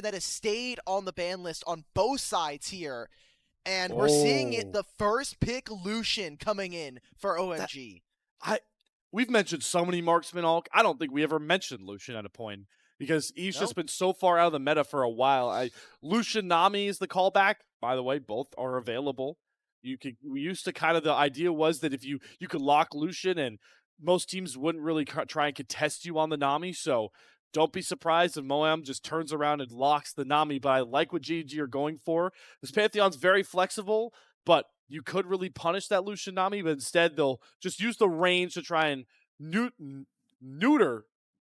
that has stayed on the ban list on both sides here. And we're seeing it, Oh. the first pick Lucian coming in for OMG. We've mentioned so many marksman Hulk. I don't think we ever mentioned Lucian at a point because he's just been so far out of the meta for a while. Lucian Nami is the callback. By the way, both are available. We used to the idea was that if you could lock Lucian and most teams wouldn't really try and contest you on the Nami. So don't be surprised if Moam just turns around and locks the Nami. But I like what JDG are going for. This Pantheon's very flexible, but you could really punish that Lucian Nami, but instead they'll just use the range to try and neuter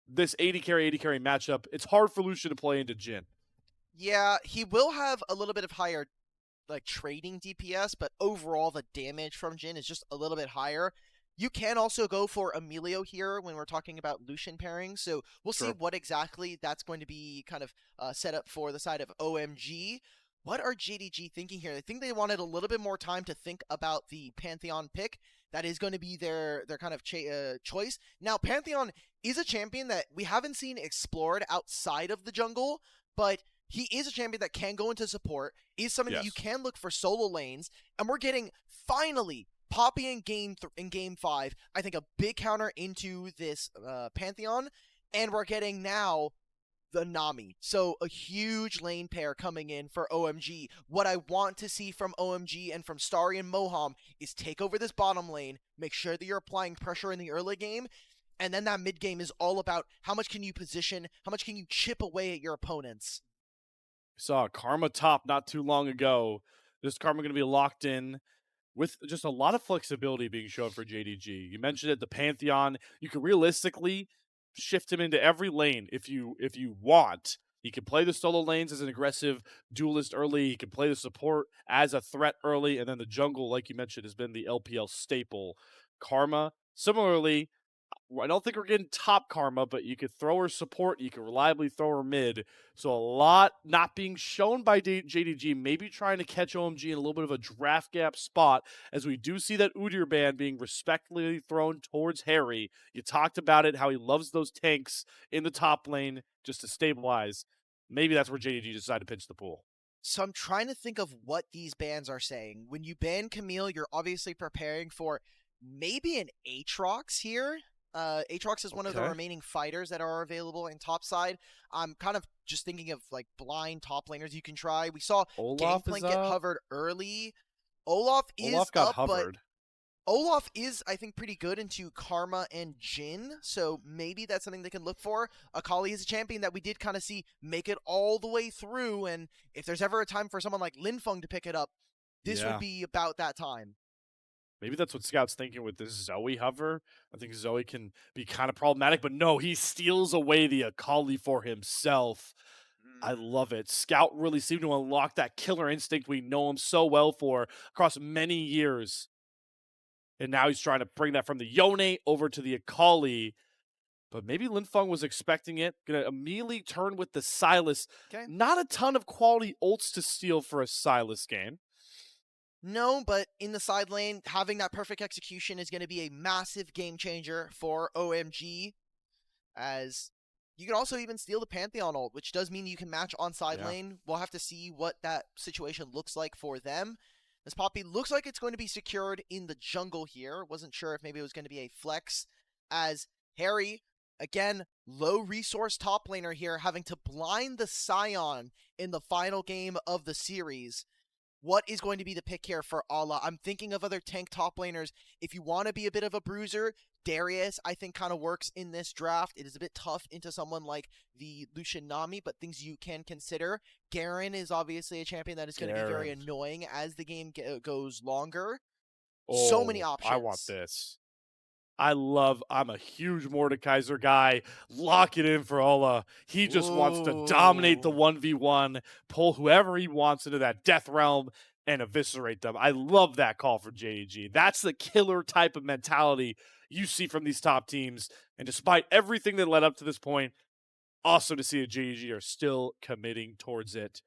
this 80 carry matchup. It's hard for Lucian to play into Jhin. Yeah, he will have a little bit of higher trading DPS, but overall the damage from Jhin is just a little bit higher. You can also go for Emilio here when we're talking about Lucian pairing, so we'll see what exactly that's going to be kind of set up for the side of OMG. What are JDG thinking here? I think they wanted a little bit more time to think about the Pantheon pick. That is going to be their kind of choice. Now, Pantheon is a champion that we haven't seen explored outside of the jungle, but he is a champion that can go into support, is something that you can look for solo lanes, and we're getting, finally, Poppy in game 5, I think a big counter into this Pantheon, and we're getting now the Nami. So a huge lane pair coming in for OMG. What I want to see from OMG and from Starry and Moham is take over this bottom lane, make sure that you're applying pressure in the early game, and then that mid game is all about how much can you position, how much can you chip away at your opponents. Saw Karma top not too long ago. This Karma going to be locked in with just a lot of flexibility being shown for JDG. You mentioned it, the Pantheon. You can realistically shift him into every lane if you want. He can play the solo lanes as an aggressive duelist early. He can play the support as a threat early. And then the jungle, like you mentioned, has been the LPL staple. Karma, similarly, I don't think we're getting top Karma, but you could throw her support. You can reliably throw her mid. So a lot not being shown by JDG, maybe trying to catch OMG in a little bit of a draft gap spot, as we do see that Udyr ban being respectfully thrown towards Harry. You talked about it, how he loves those tanks in the top lane just to stabilize. Maybe that's where JDG decided to pitch the pool. So I'm trying to think of what these bans are saying. When you ban Camille, you're obviously preparing for maybe an Aatrox here. Aatrox is one of the remaining fighters that are available in top side. I'm kind of just thinking of blind top laners you can try. We saw Gangplank get hovered early. Olaf got hovered. But Olaf is, I think, pretty good into Karma and Jhin, so maybe that's something they can look for. Akali is a champion that we did kind of see make it all the way through, and if there's ever a time for someone like Linfeng to pick it up, this would be about that time. Maybe that's what Scout's thinking with this Zoe hover. I think Zoe can be kind of problematic, but no, he steals away the Akali for himself. I love it. Scout really seemed to unlock that killer instinct we know him so well for across many years. And now he's trying to bring that from the Yone over to the Akali. But maybe Linfeng was expecting it. Gonna immediately turn with the Sylas. Not a ton of quality ults to steal for a Sylas game. No, but in the side lane, having that perfect execution is going to be a massive game changer for OMG, as you can also even steal the Pantheon ult, which does mean you can match on side lane. We'll have to see what that situation looks like for them. This Poppy looks like it's going to be secured in the jungle here. Wasn't sure if maybe it was going to be a flex, as Harry, again, low resource top laner here, having to blind the Scion in the final game of the series. What is going to be the pick here for Allah? I'm thinking of other tank top laners. If you want to be a bit of a bruiser, Darius, I think, kind of works in this draft. It is a bit tough into someone like the Lucian Nami, but things you can consider. Garen is obviously a champion that is going to be very annoying as the game goes longer. So many options. I want this. I'm a huge Mordekaiser guy. Lock it in for Ola. He just wants to dominate the 1v1, pull whoever he wants into that death realm, and eviscerate them. I love that call for JDG. That's the killer type of mentality you see from these top teams. And despite everything that led up to this point, awesome to see that JDG are still committing towards it.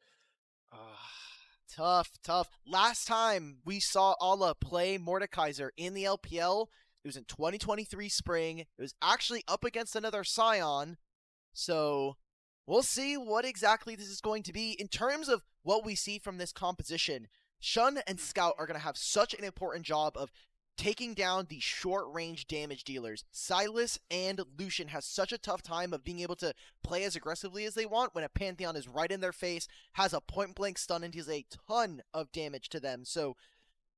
Tough. Last time we saw Allah play Mordekaiser in the LPL, it was in 2023 spring. It was actually up against another Scion. So We'll see what exactly this is going to be. In terms of what we see from this composition, Shun and Scout are going to have such an important job of taking down the short-range damage dealers. Sylas and Lucian has such a tough time of being able to play as aggressively as they want when a Pantheon is right in their face, has a point-blank stun, and deals a ton of damage to them. So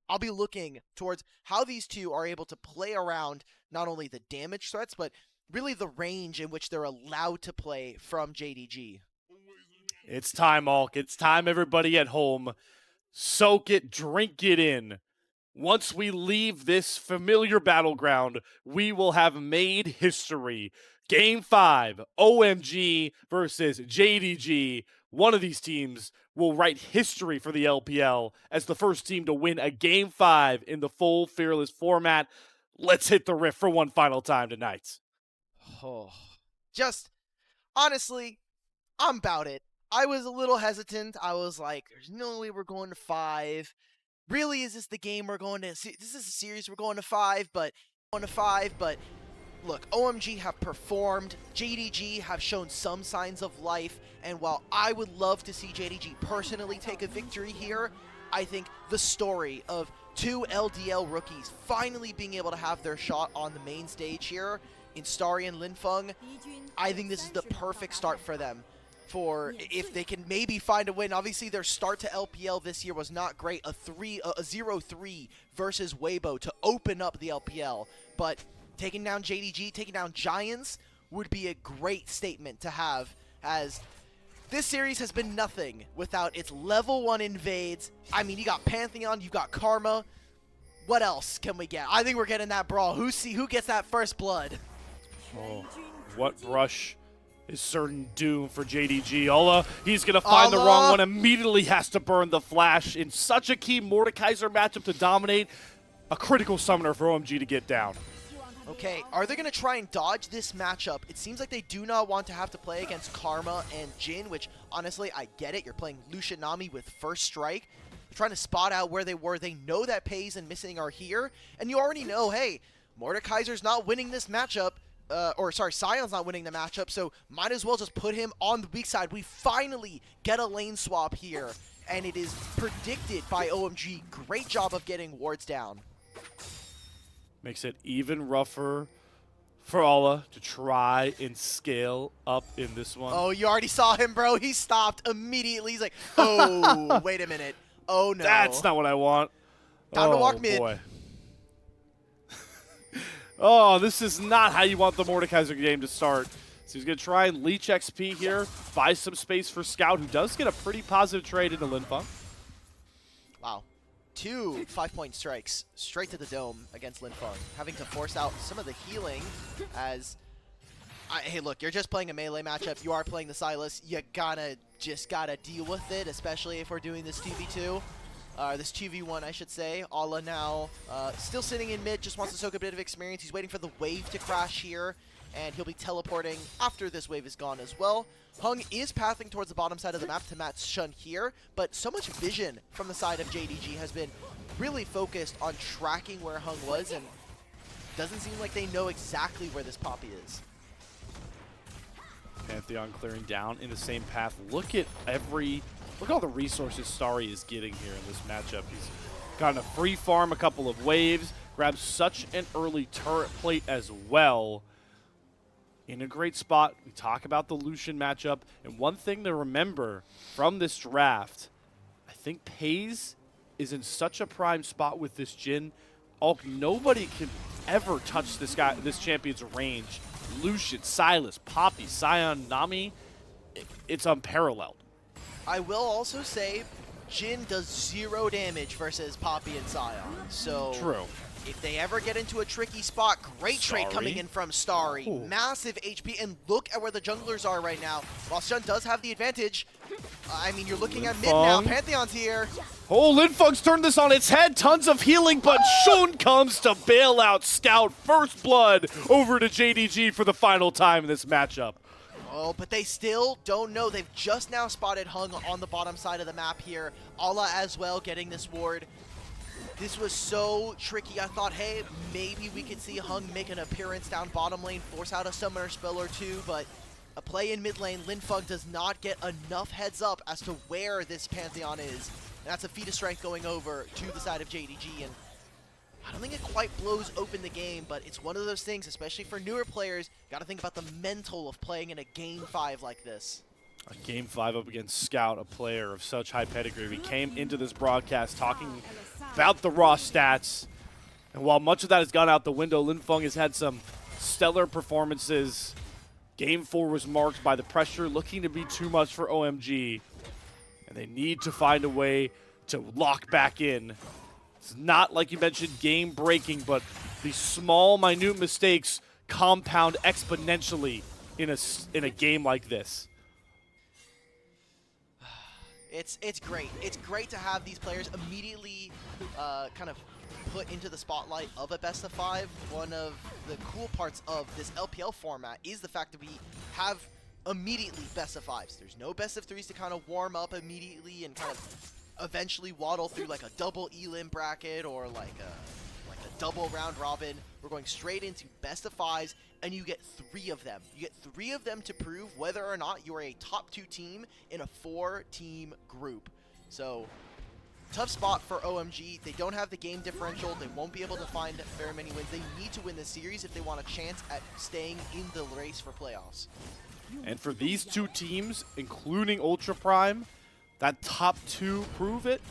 I'll be looking towards how these two are able to play around not only the damage threats, but really the range in which they're allowed to play from JDG. It's time, Alk. It's time, everybody at home. Soak it, drink it in. Once we leave this familiar battleground, we will have made history. Game 5, OMG versus JDG. One of these teams will write history for the LPL as the first team to win a Game 5 in the full Fearless format. Let's hit the riff for one final time tonight. Oh, just, honestly, I'm about it. I was a little hesitant. I was like, there's no way we're going to 5. Really, is this the game we're going to... This is a series we're going to 5, but... Look, OMG have performed, JDG have shown some signs of life, and while I would love to see JDG personally take a victory here, I think the story of 2 LDL rookies finally being able to have their shot on the main stage here in Starry and Linfeng, I think this is the perfect start for them. For if they can maybe find a win. Obviously, their start to LPL this year was not great. A 0-3 versus Weibo to open up the LPL. But taking down JDG, taking down Giants would be a great statement to have, as this series has been nothing without its level 1 invades. I mean, you got Pantheon, you got Karma. What else can we get? I think we're getting that brawl. Who gets that first blood? Oh, what brush is certain doom for JDG. Ola, he's going to find the wrong one, immediately has to burn the flash in such a key Mordekaiser matchup to dominate. A critical summoner for OMG to get down. Okay, are they going to try and dodge this matchup? It seems like they do not want to have to play against Karma and Jin, which, honestly, I get it. You're playing Lucian Nami with first strike. They're trying to spot out where they were. They know that Pays and Missing are here, and you already know, hey, Mordekaiser's not winning this matchup. Sion's not winning the matchup, so might as well just put him on the weak side. We finally get a lane swap here, and it is predicted by OMG. Great job of getting wards down. Makes it even rougher for Ola to try and scale up in this one. Oh, you already saw him, bro. He stopped immediately. He's like, oh, wait a minute. Oh, no. That's not what I want. Time to walk mid. Boy. Oh, this is not how you want the Mordekaiser game to start. So he's going to try and leech XP here, buy some space for Scout, who does get a pretty positive trade into Linfeng. Wow. 2 5-point strikes straight to the dome against Linfeng, having to force out some of the healing as... hey, look, you're just playing a melee matchup. You are playing the Sylas. You just gotta deal with it, especially if we're doing this 2v2. This 2v1, I should say. Ola now still sitting in mid, just wants to soak a bit of experience. He's waiting for the wave to crash here, and he'll be teleporting after this wave is gone as well. Hung is pathing towards the bottom side of the map to match Shun here, but so much vision from the side of JDG has been really focused on tracking where Hung was, and doesn't seem like they know exactly where this Poppy is. Pantheon clearing down in the same path. Look at all the resources Starry is getting here in this matchup. He's gotten a free farm, a couple of waves, grabbed such an early turret plate as well. In a great spot. We talk about the Lucian matchup, and one thing to remember from this draft, I think Pays is in such a prime spot with this Jhin. Nobody can ever touch this champion's range. Lucian, Sylas, Poppy, Sion, Nami, it's unparalleled. I will also say Jhin does 0 damage versus Poppy and Sion. So true. If they ever get into a tricky spot, great trade coming in from Starry. Ooh. Massive HP, and look at where the junglers are right now. While Shun does have the advantage, I mean, you're looking at mid now. Pantheon's here. Oh, Linfeng's turned this on its head. Tons of healing, but Shun comes to bail out Scout. First blood over to JDG for the final time in this matchup. Oh, but they still don't know. They've just now spotted Hung on the bottom side of the map here. Ala as well getting this ward. This was so tricky. I thought, hey, maybe we could see Hung make an appearance down bottom lane, force out a summoner spell or two, but A play in mid lane, Loleventvods does not get enough heads up as to where this Pantheon is. And that's a feat of strength going over to the side of JDG, and I don't think it quite blows open the game, but it's one of those things, especially for newer players, gotta think about the mental of playing in a Game 5 like this. A Game 5 up against Scout, a player of such high pedigree. We came into this broadcast talking about the raw stats, and while much of that has gone out the window, Loleventvods has had some stellar performances. Game 4 was marked by the pressure looking to be too much for OMG, and they need to find a way to lock back in. It's not, like you mentioned, game-breaking, but these small, minute mistakes compound exponentially in a game like this. It's great. It's great to have these players immediately kind of put into the spotlight of a best of 5. One of the cool parts of this LPL format is the fact that we have immediately best of 5s. There's no best of 3s to kind of warm up immediately and kind of eventually waddle through like a double elim bracket or like a double round robin. We're going straight into best of 5s, and you get 3 of them. You get 3 of them to prove whether or not you're a top 2 team in a 4-team group. So tough spot for OMG. They don't have the game differential. They won't be able to find very many wins. They need to win this series if they want a chance at staying in the race for playoffs. And for these two teams, including Ultra Prime, that top 2 prove it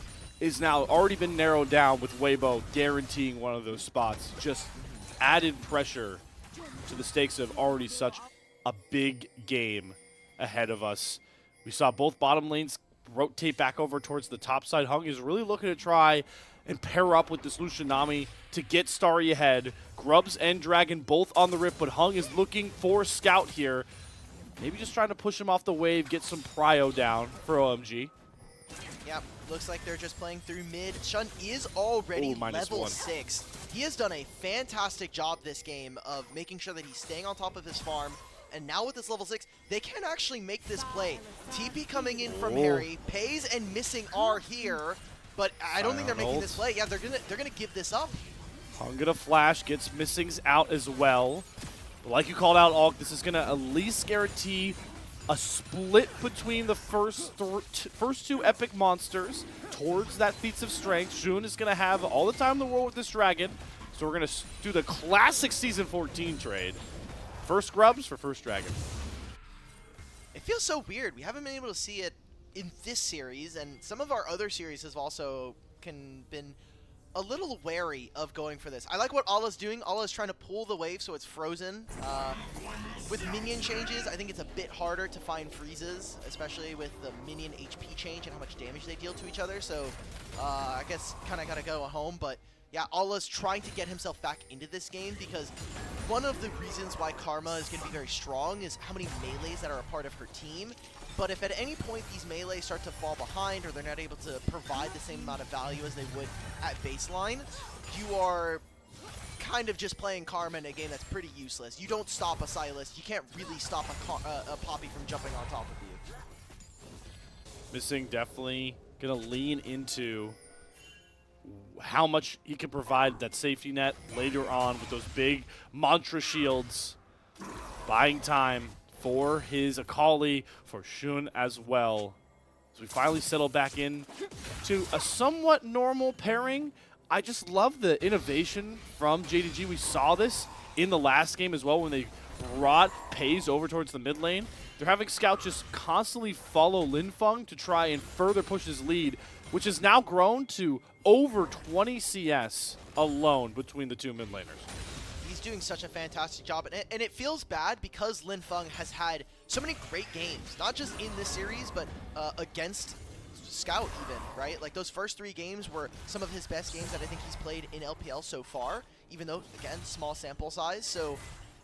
is now already been narrowed down, with Weibo guaranteeing one of those spots. Just added pressure to the stakes of already such a big game ahead of us. We saw both bottom lanes rotate back over towards the top side. Hung is really looking to try and pair up with this Lucianami to get Starry ahead. Grubs and Dragon both on the rip, but Hung is looking for Scout here. Maybe just trying to push him off the wave, get some prio down for OMG. Yep, looks like they're just playing through mid. Shun is already level 6. He has done a fantastic job this game of making sure that he's staying on top of his farm. And now with this level 6, they can actually make this play. TP coming in from Harry, Pays and missing R here, but I don't think they're making this play. Yeah, they're gonna give this up. Hung gonna flash, gets Missings out as well. But like you called out, Alk, this is gonna at least guarantee a split between the first 2 epic monsters towards that feats of strength. Jun is gonna have all the time in the world with this dragon, so we're gonna do the classic Season 14 trade. First Grubs for first Dragon. It feels so weird. We haven't been able to see it in this series, and some of our other series have also been a little wary of going for this. I like what Allah's doing. Allah's trying to pull the wave so it's frozen. With minion changes, I think it's a bit harder to find freezes, especially with the minion HP change and how much damage they deal to each other. So I guess kind of got to go home, but yeah, Allah's trying to get himself back into this game, because one of the reasons why Karma is going to be very strong is how many melees that are a part of her team. But if at any point these melees start to fall behind, or they're not able to provide the same amount of value as they would at baseline, you are kind of just playing Karma in a game that's pretty useless. You don't stop a Sylas. You can't really stop a Poppy from jumping on top of you. Missing definitely going to lean into how much he can provide that safety net later on with those big mantra shields, buying time for his Akali, for Shun as well. So we finally settle back in to a somewhat normal pairing. I just love the innovation from JDG. We saw this in the last game as well when they brought Pays over towards the mid lane. They're having Scout just constantly follow Loleventvods to try and further push his lead, which has now grown to over 20 CS alone between the 2 mid laners. He's doing such a fantastic job, and it feels bad because Loleventvods has had so many great games, not just in this series, but against Scout even, right? Like, those first 3 games were some of his best games that I think he's played in LPL so far, even though, again, small sample size. So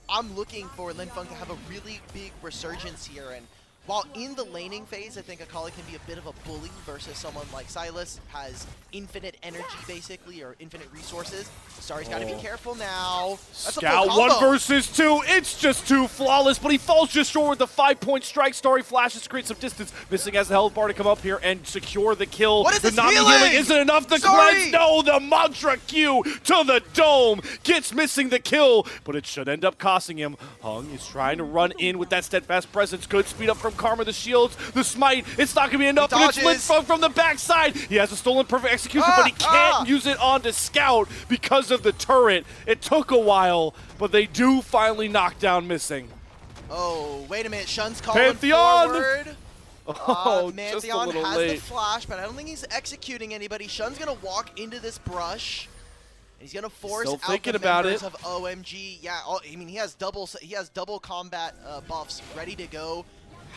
I'm looking for Loleventvods to have a really big resurgence here, and While in the laning phase, I think Akali can be a bit of a bully versus someone like Silas, has infinite energy basically, or infinite resources. Starry's got to be careful now. That's Scout 1 versus 2. It's just too flawless, but he falls just short with the 5-point strike. Starry flashes to create some distance. Missing has the health bar to come up here and secure the kill. What is the this Nami healing? Isn't enough to cleanse. No, the Mantra Q to the dome. Gets missing the kill, but it should end up costing him. Hung is trying to run in with that steadfast presence. Good speed up from Karma, the shields, the smite. It's not going to be enough, but it's lit from the backside. He has a stolen perfect execution, but he can't use it onto Scout because of the turret. It took a while, but they do finally knock down Missing. Oh, wait a minute. Shun's calling forward. Oh, Pantheon just a has late. the flash, but I don't think he's executing anybody. Shun's going to walk into this brush. He's going to force out the members of OMG. Yeah, I mean, he has double combat buffs ready to go.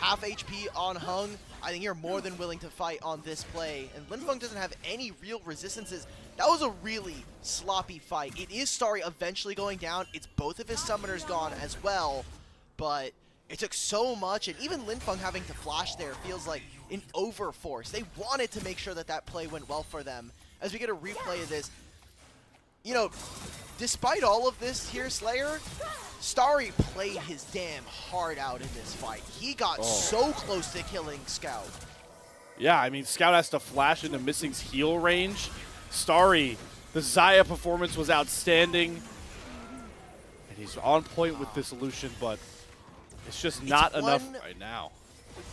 Half HP on Hung. I think you're more than willing to fight on this play. And Lin doesn't have any real resistances. That was a really sloppy fight. It is Starry eventually going down. It's both of his summoners gone as well. But it took so much. And even Lin having to flash there feels like an overforce. They wanted to make sure that that play went well for them. As we get a replay of this, you know, despite all of this here, Slayer, Starry played his damn heart out in this fight. He got so close to killing Scout. Yeah, I mean, Scout has to flash into Missing's heal range. Starry, the Xayah performance was outstanding. And he's on point with this solution, but it's just not enough right now.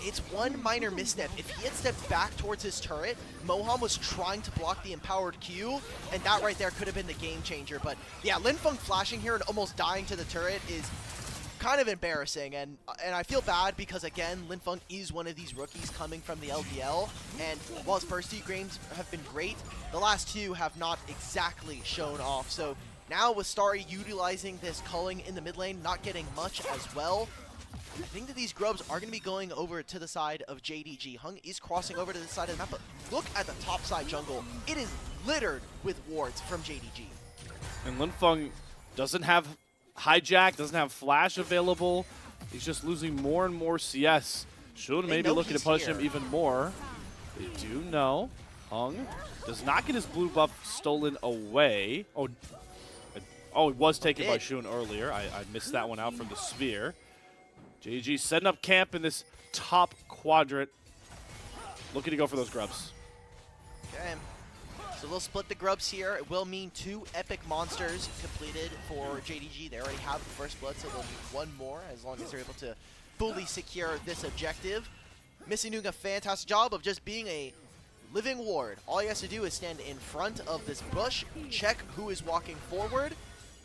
It's one minor misstep. If he had stepped back towards his turret, Moham was trying to block the empowered Q, and that right there could have been the game changer. But yeah, Lin flashing here and almost dying to the turret is kind of embarrassing, and I feel bad because, again, Lin is one of these rookies coming from the LPL, and while his first 2 games have been great, the last 2 have not exactly shown off. So now with Starry utilizing this culling in the mid lane, not getting much as well, I think that these grubs are going to be going over to the side of JDG. Hung is crossing over to the side of the map, but look at the top side jungle. It is littered with wards from JDG. And Lin doesn't have hijack, doesn't have flash available. He's just losing more and more CS. Shun may be looking to punish him even more. They do know. Hung does not get his blue buff stolen away. Oh, it was taken by Shun earlier. I missed that one out from the Sphere. JDG setting up camp in this top quadrant. Looking to go for those grubs. Okay. So they'll split the grubs here. It will mean 2 epic monsters completed for JDG. They already have the first blood, so they'll need 1 more as long as they're able to fully secure this objective. Missing doing a fantastic job of just being a living ward. All he has to do is stand in front of this bush, check who is walking forward.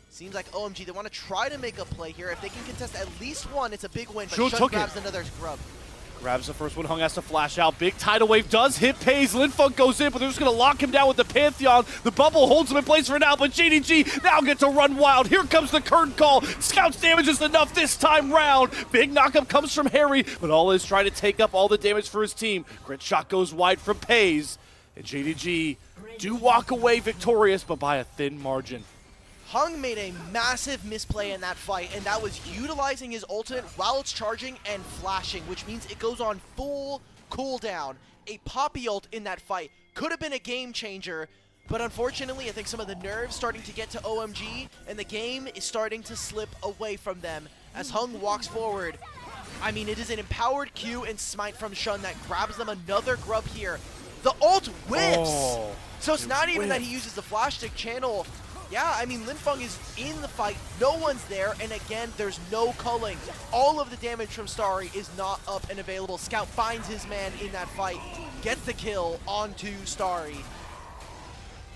Seems like OMG, they want to try to make a play here. If they can contest at least 1, it's a big win, but Shun grabs another grub. Grabs the first one. Hung has to flash out. Big tidal wave does hit Pays. Lin goes in, but they're just going to lock him down with the Pantheon. The bubble holds him in place for now, but JDG now gets to run wild. Here comes the curtain call. Scout's damage is enough this time round. Big knockup comes from Harry, but all is trying to take up all the damage for his team. Grit shot goes wide from Pays, and JDG do walk away victorious, but by a thin margin. Hung made a massive misplay in that fight, and that was utilizing his ultimate while it's charging and flashing, which means it goes on full cooldown. A Poppy ult in that fight could have been a game changer, but unfortunately, I think some of the nerves starting to get to OMG, and the game is starting to slip away from them as Hung walks forward. I mean, it is an empowered Q and smite from Shun that grabs them another grub here. The ult whiffs! So it's not even that he uses the flash stick channel. Yeah, I mean, Lin is in the fight, no one's there, and again, there's no culling. All of the damage from Starry is not up and available. Scout finds his man in that fight, gets the kill onto Starry.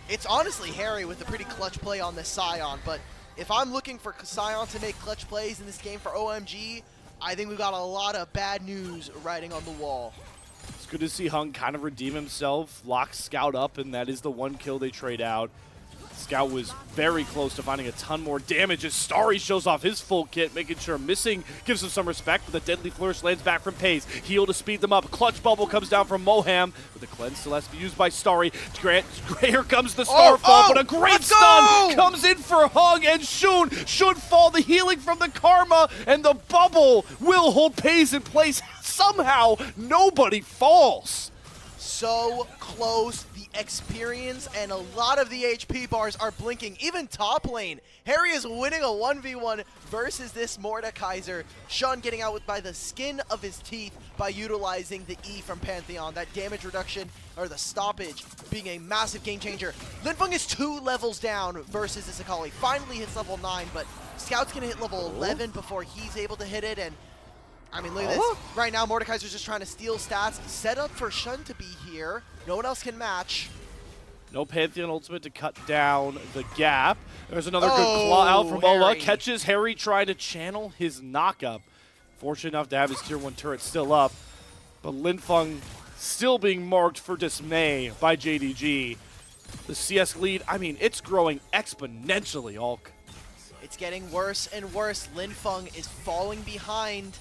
It's honestly Harry with a pretty clutch play on this Sion, but if I'm looking for Sion to make clutch plays in this game for OMG, I think we've got a lot of bad news writing on the wall. It's good to see Hung kind of redeem himself, lock Scout up, and that is the 1 kill they trade out. Scout was very close to finding a ton more damage as Starry shows off his full kit, making sure Missing gives him some respect, but the Deadly Flourish lands back from Pays. Heal to speed them up. Clutch Bubble comes down from Moham, but the cleanse still has to be used by Starry. Here comes the Starfall, but a great stun comes in for Hung, and Shun should fall. The healing from the Karma, and the Bubble will hold Pays in place. somehow nobody falls. So close. The experience and a lot of the HP bars are blinking. Even top lane, Harry is winning a 1v1 versus this Mordekaiser. Shun getting out by the skin of his teeth by utilizing the E from Pantheon. That damage reduction, or the stoppage, being a massive game changer. Linfeng is 2 levels down versus this Akali. Finally hits level 9, but Scout's gonna hit level 11 before he's able to hit it. And I mean, look at this. Right now, Mordekaiser's just trying to steal stats. Set up for Shun to be here. No one else can match. No Pantheon ultimate to cut down the gap. There's another good claw out from Ola. Catches Harry trying to channel his knockup. Fortunate enough to have his tier 1 turret still up. But Linfeng still being marked for dismay by JDG. The CS lead, I mean, it's growing exponentially, Hulk. It's getting worse and worse. Linfeng is falling behind.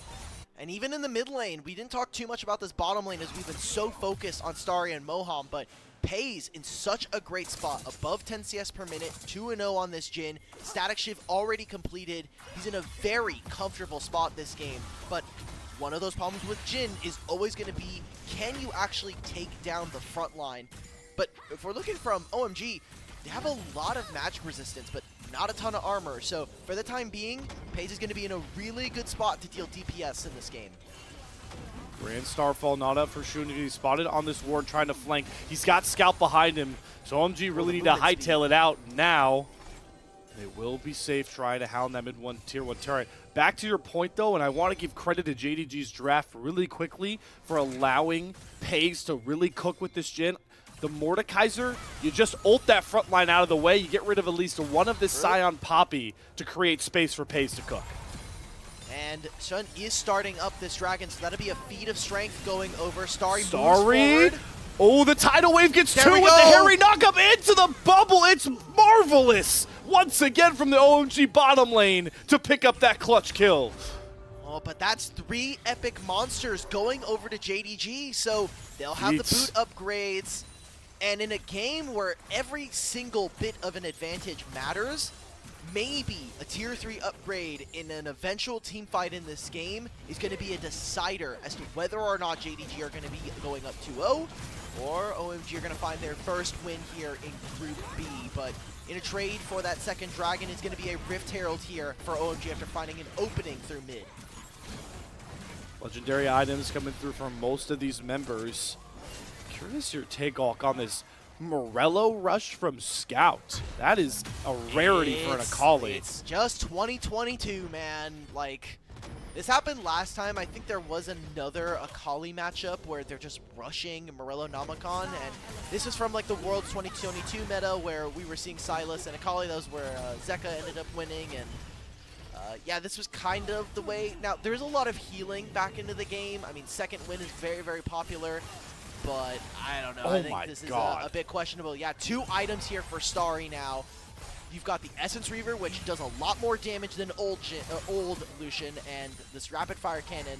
And even in the mid lane, we didn't talk too much about this bottom lane as we've been so focused on Starry and Moham, but Pays in such a great spot, above 10 CS per minute, 2-0 on this Jhin, static shift already completed. He's in a very comfortable spot this game, but one of those problems with Jhin is always going to be, can you actually take down the front line? But if we're looking from OMG, they have a lot of magic resistance, but not a ton of armor. So for the time being, Pays is going to be in a really good spot to deal DPS in this game. Grand Starfall not up for Shun to be spotted on this ward trying to flank. He's got Scout behind him, so OMG really need to hightail it out now. They will be safe trying to hound that tier 1 turret. Back to your point though, and I want to give credit to JDG's draft really quickly for allowing Pays to really cook with this Jhin. The Mordekaiser, you just ult that front line out of the way, you get rid of at least one of this Scion Poppy to create space for Pays to cook. And Shun is starting up this dragon, so that'll be a feat of strength going over. Starry moves Starry! forward. Oh, the tidal wave gets 2 with the Harry knockup into the bubble. It's marvelous! Once again from the OMG bottom lane to pick up that clutch kill. Oh, but that's 3 epic monsters going over to JDG, so they'll have the boot upgrades. And in a game where every single bit of an advantage matters, maybe a tier 3 upgrade in an eventual team fight in this game is going to be a decider as to whether or not JDG are going to be going up 2-0 or OMG are going to find their first win here in Group B. But in a trade for that second dragon, it's going to be a Rift Herald here for OMG after finding an opening through mid. Legendary items coming through from most of these members. Curious your take, Hulk, on this Morello rush from Scout. That is a rarity for an Akali. It's just 2022, man. Like, this happened last time. I think there was another Akali matchup where they're just rushing Morello Namacon, and this is from like the Worlds 2022 meta where we were seeing Sylas and Akali. That was where Zeka ended up winning, and yeah, this was kind of the way. Now, there's a lot of healing back into the game. I mean, second win is very, very popular. But I don't know. I think this is a bit questionable. Yeah, 2 items here for Starry now. You've got the Essence Reaver, which does a lot more damage than old Lucian, and this Rapid Fire Cannon.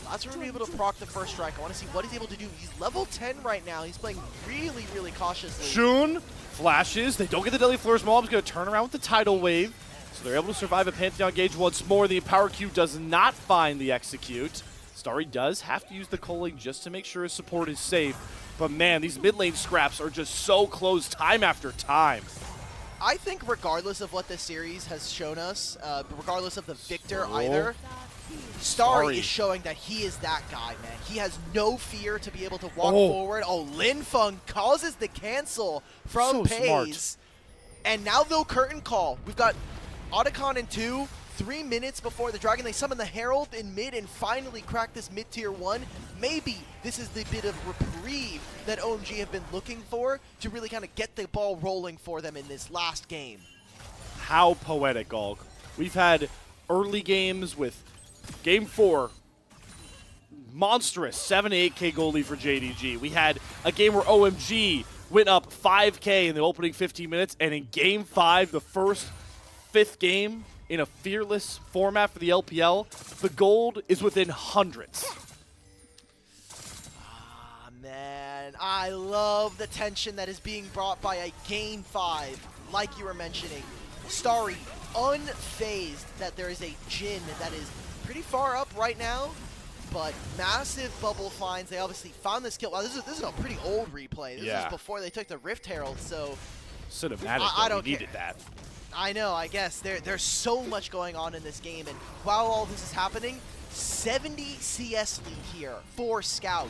That's where we're able to proc the first strike. I want to see what he's able to do. He's level 10 right now. He's playing really, really cautiously. Shun flashes. They don't get the Deadly Flourish. Mom's going to turn around with the Tidal Wave. So they're able to survive a Pantheon Gauge once more. The Power Q does not find the Execute. Starry does have to use the culling just to make sure his support is safe. But man, these mid lane scraps are just so close time after time. I think regardless of what this series has shown us, regardless of the victor either, Starry is showing that he is that guy, man. He has no fear to be able to walk forward. Oh, Linfeng causes the cancel from Pays. And now they'll curtain call. We've got Otacon in 2. 3 minutes before the dragon, they summon the Herald in mid and finally crack this mid-tier 1. Maybe this is the bit of reprieve that OMG have been looking for to really kind of get the ball rolling for them in this last game. How poetic, Hulk. We've had early games with Game 4, monstrous 7 to 8K goal lead for JDG. We had a game where OMG went up 5K in the opening 15 minutes, and in Game 5, the first 5th game, in a fearless format for the LPL, the gold is within hundreds. Ah, man. I love the tension that is being brought by a Game 5, like you were mentioning. Starry, unfazed that there is a Jhin that is pretty far up right now. but massive bubble finds. They obviously found this kill. Wow, this is a pretty old replay. This is before they took the Rift Herald, so cinematic. I don't we needed that. I know, I guess. There's so much going on in this game, and while all this is happening, 70 CS lead here for Scout.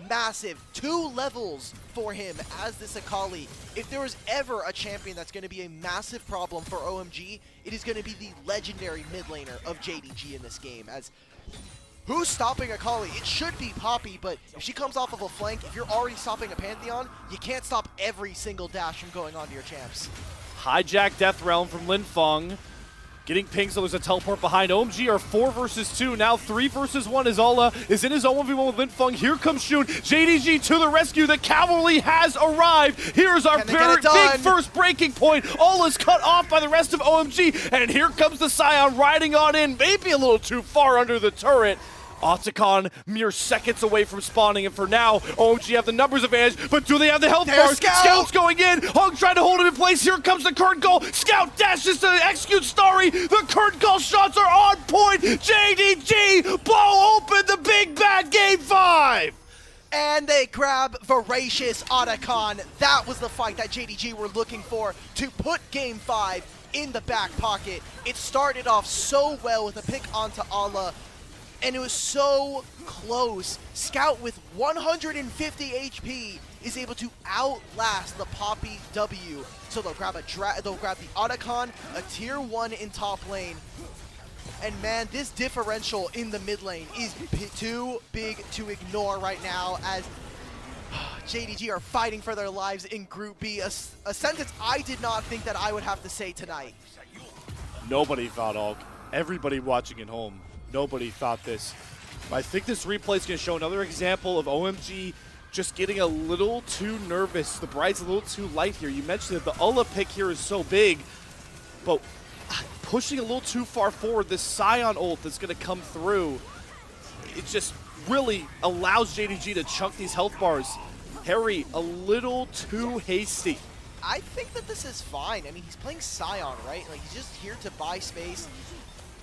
Massive. 2 levels for him as this Akali. If there was ever a champion that's going to be a massive problem for OMG, it is going to be the legendary mid laner of JDG in this game. As who's stopping Akali? It should be Poppy, but if she comes off of a flank, if you're already stopping a Pantheon, you can't stop every single dash from going onto your champs. Hijack Death Realm from Linfeng. Getting pinged, so there's a teleport behind. OMG are 4 versus 2, now 3 versus 1 as Ola is in his own 1v1 with Linfeng. Here comes Shun. JDG to the rescue. The cavalry has arrived. Here's our very big first breaking point. Ola's cut off by the rest of OMG, and here comes the Scion riding on in, maybe a little too far under the turret. Otacon mere seconds away from spawning, and for now, OMG have the numbers advantage, but do they have the health bars? Scout's going in, Hung trying to hold him in place, here comes the current goal, Scout dashes to execute Starry, the current goal shots are on point, JDG blow open the big bad game 5! And they grab Voracious Otacon. That was the fight that JDG were looking for to put game 5 in the back pocket. It started off so well with a pick onto Ala, and it was so close. Scout with 150 HP is able to outlast the Poppy W. So they'll grab the Otacon, a tier 1 in top lane. And man, this differential in the mid lane is too big to ignore right now as JDG are fighting for their lives in Group B. A sentence I did not think that I would have to say tonight. Nobody thought all. Everybody watching at home. Nobody thought this. But I think this replay is going to show another example of OMG just getting a little too nervous. The Bride's a little too light here. You mentioned that the Ulla pick here is so big, but pushing a little too far forward, this Scion ult that's going to come through, it just really allows JDG to chunk these health bars. Harry, a little too hasty. I think that this is fine. I mean, he's playing Scion, right? Like, he's just here to buy space.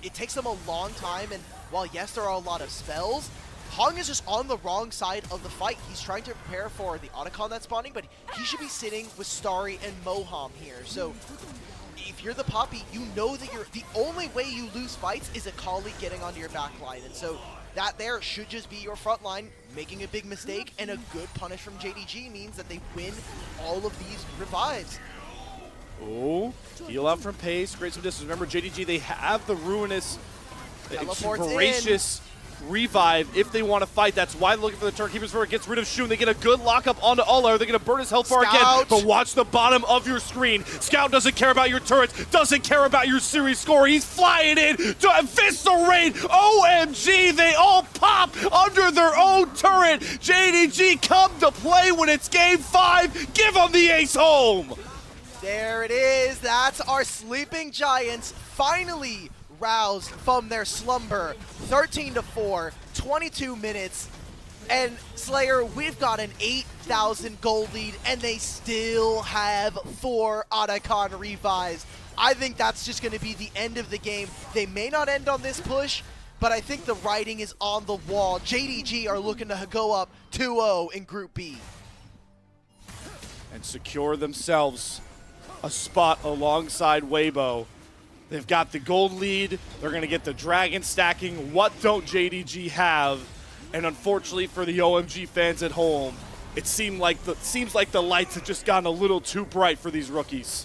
It takes him a long time, and while yes, there are a lot of spells, Hung is just on the wrong side of the fight. He's trying to prepare for the Otacon that's spawning, but he should be sitting with Starry and Moham here. So if you're the Poppy, you know that the only way you lose fights is Akali getting onto your back line. And so that there should just be your front line. Making a big mistake and a good punish from JDG means that they win all of these revives. Oh, heal out from Pace, create some distance. Remember, JDG, they have the ruinous, voracious revive if they want to fight. That's why they're looking for the turn. Keepers for it gets rid of Shun. They get a good lockup onto Ulla. Are they going to burn his health bar again? But watch the bottom of your screen. Scout doesn't care about your turrets, doesn't care about your series score. He's flying in to eviscerate. OMG, they all pop under their own turret. JDG come to play when it's game 5. Give them the ace home. There it is. That's our sleeping giants finally roused from their slumber. 13-4, 22 minutes. And Slayer, we've got an 8,000 gold lead, and they still have 4 Otacon revives. I think that's just going to be the end of the game. They may not end on this push, but I think the writing is on the wall. JDG are looking to go up 2-0 in Group B. And secure themselves a spot alongside Weibo. They've got the gold lead. They're going to get the dragon stacking. What don't JDG have? And unfortunately for the OMG fans at home, it seems like the lights have just gotten a little too bright for these rookies.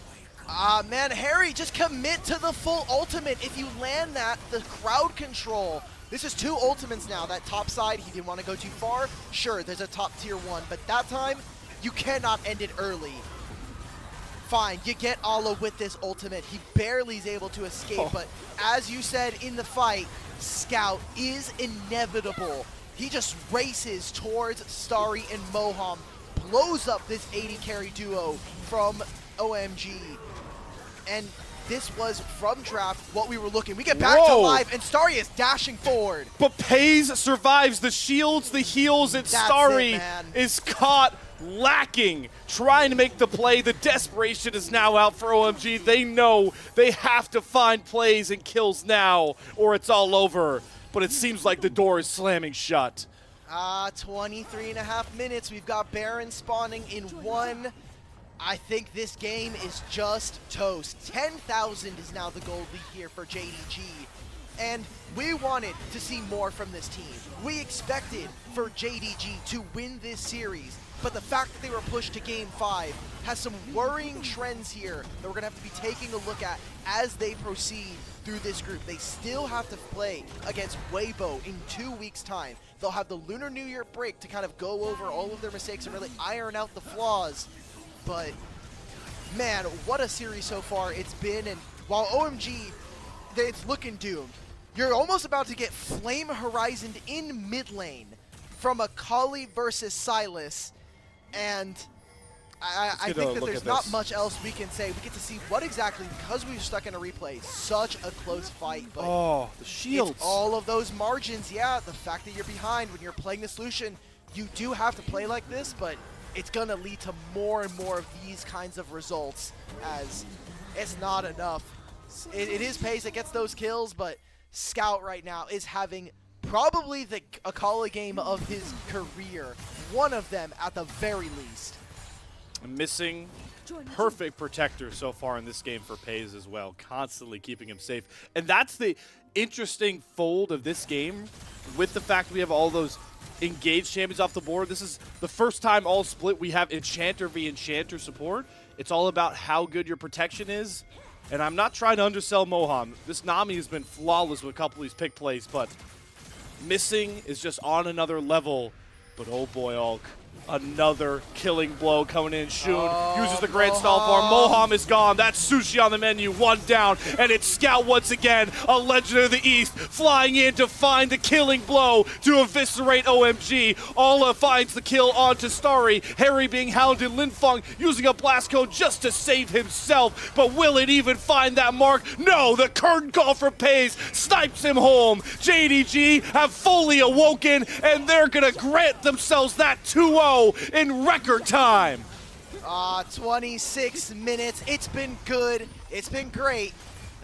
Man, Harry, just commit to the full ultimate. If you land that, the crowd control. This is 2 ultimates now. That top side, he didn't want to go too far. Sure, there's a top tier 1, but that time, you cannot end it early. Fine, you get Ala with this ultimate. He barely is able to escape, but as you said in the fight, Scout is inevitable. He just races towards Starry and Moham, blows up this 80 carry duo from OMG. And this was from draft what we were looking. We get back to live, and Starry is dashing forward. But Pays survives the shields, the heals, and Starry is caught lacking, trying to make the play. The desperation is now out for OMG. They know they have to find plays and kills now, or it's all over. but it seems like the door is slamming shut. 23.5 minutes. We've got Baron spawning in 1. I think this game is just toast. 10,000 is now the gold lead here for JDG. And we wanted to see more from this team. We expected for JDG to win this series, but the fact that they were pushed to Game 5 has some worrying trends here that we're going to have to be taking a look at as they proceed through this group. They still have to play against Weibo in 2 weeks' time. They'll have the Lunar New Year break to kind of go over all of their mistakes and really iron out the flaws. But, man, what a series so far it's been. And while OMG, it's looking doomed, you're almost about to get Flame Horizoned in mid lane from Akali versus Sylas. And I think that there's not much else we can say. We get to see what exactly, because we've stuck in a replay, such a close fight. But oh, the shields. It's all of those margins. Yeah, the fact that you're behind when you're playing the solution, you do have to play like this, but it's going to lead to more and more of these kinds of results, as it's not enough. It is Pace that gets those kills, but Scout right now is having probably the Akali game of his career. One of them at the very least. Missing perfect protector so far in this game for Paze as well, constantly keeping him safe. And that's the interesting fold of this game, with the fact we have all those engaged champions off the board. This is the first time all split we have Enchanter v Enchanter support. It's all about how good your protection is. And I'm not trying to undersell Moham. This Nami has been flawless with a couple of these pick plays, but missing is just on another level. But oh boy, Ulk. Another killing blow coming in. Shun uses the Grand Stall farm. Moham is gone. That's Sushi on the menu. 1 down. And it's Scout once again. A Legend of the East flying in to find the killing blow to eviscerate OMG. Ala finds the kill onto Starry. Harry being hounded. Linfeng using a blast code just to save himself. But will it even find that mark? No, the curtain call from Pace snipes him home. JDG have fully awoken, and they're going to grant themselves that 2-0 in record time. 26 minutes. It's been good. It's been great.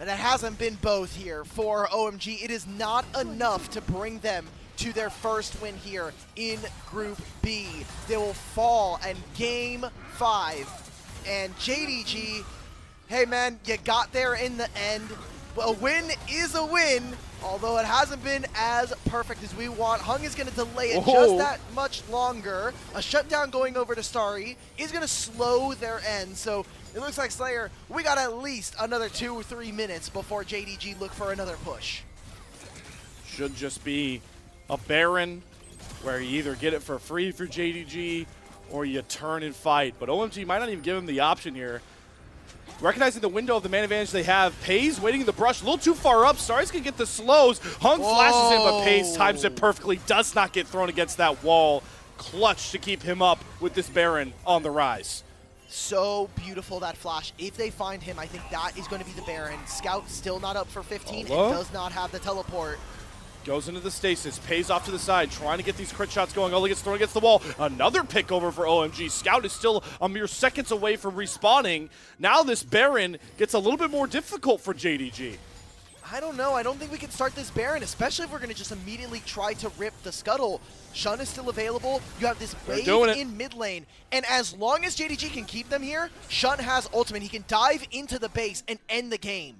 And it hasn't been both here for OMG. It is not enough to bring them to their first win here in Group B. They will fall in Game 5. And JDG, hey man, you got there in the end. A win is a win, although it hasn't been as perfect as we want. Hung is going to delay it just that much longer. A shutdown going over to Starry is going to slow their end. So it looks like Slayer, we got at least another 2 or 3 minutes before JDG look for another push. Should just be a Baron where you either get it for free for JDG or you turn and fight. But OMG might not even give him the option here. Recognizing the window of the man advantage they have, Paze waiting in the brush, a little too far up. Starry's gonna get the slows. Hung flashes in, but Paze times it perfectly. Does not get thrown against that wall. Clutch to keep him up with this Baron on the rise. So beautiful, that flash. If they find him, I think that is going to be the Baron. Scout still not up for 15 and does not have the teleport. Goes into the stasis, Pays off to the side, trying to get these crit shots going. Only gets thrown against the wall. Another pick over for OMG. Scout is still a mere seconds away from respawning. Now this Baron gets a little bit more difficult for JDG. I don't know. I don't think we can start this Baron, especially if we're going to just immediately try to rip the Scuttle. Shun is still available. You have this wave in mid lane. And as long as JDG can keep them here, Shun has ultimate. He can dive into the base and end the game.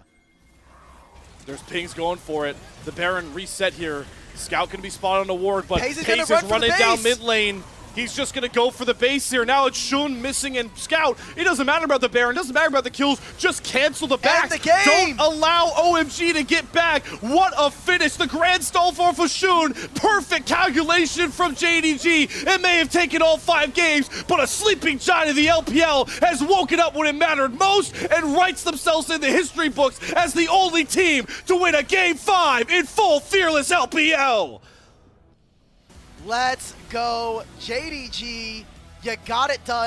There's pings going for it. The Baron reset here. Scout can be spotted on the ward, but Pace is running down mid lane. He's just going to go for the base here. Now it's Shun missing and Scout. It doesn't matter about the Baron. It doesn't matter about the kills. Just cancel the back. End the game. Don't allow OMG to get back. What a finish. The grand stall for Shun. Perfect calculation from JDG. It may have taken all 5 games, but a sleeping giant of the LPL has woken up when it mattered most and writes themselves in the history books as the only team to win a Game 5 in full Fearless LPL. Let's go, JDG. You got it done.